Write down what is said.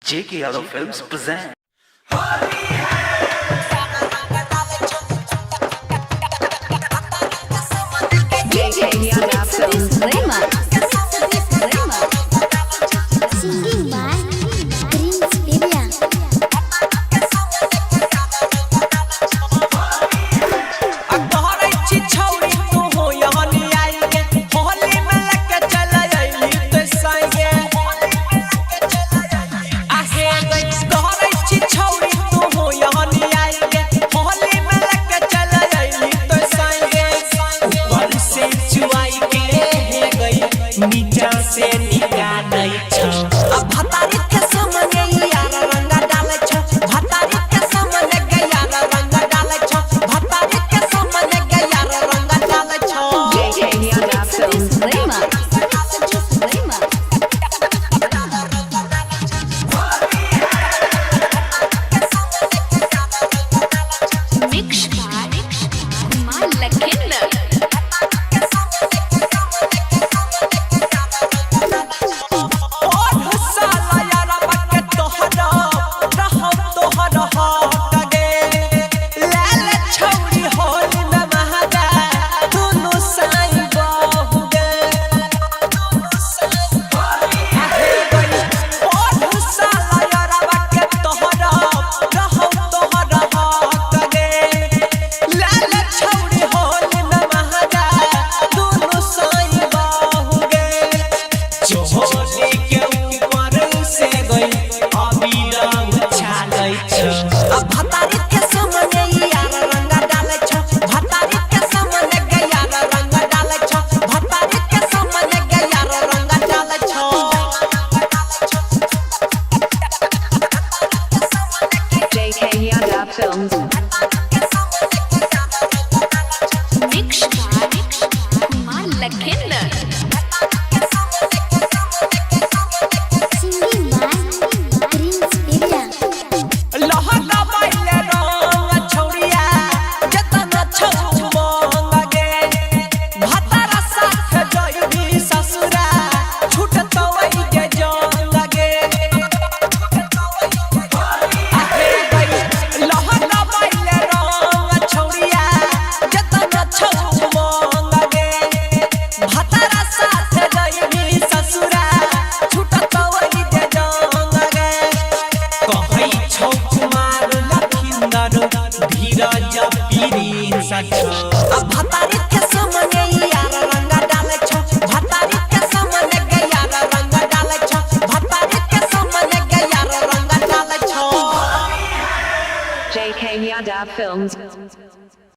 JK Yadav Films present. JK Yadav Films Singing by Prince Divya. नीचा से निकालै छ अब भतारी के सामने यार रंग डालै छ भतारी के सामने यार रंग डालै छ भतारी के सामने यार रंग डालै छ JK Yadav Films Mix by Kumar Lakhinder Films Mix by Kumar Lakhinder Singing by Prince Divya. लहका बाइले रंग छौड़िया जतना छौ मंगे भतारा साथ जइबी ससुरा छूटत वही के जंग गे आहे गई लहका बाइले रंग छौड़िया जतना छौ मंगे भतारा साथ जइबी ससुरा छूटत वही के जंग गे कहै छौ कुमार लखिंदर धीरज पीरीन सच अब भतारी के सामने यार रंग डालै छ भतारी के सामने यार रंग डालै छ भतारी के सामने यार रंग डालै छ JK Yadav Films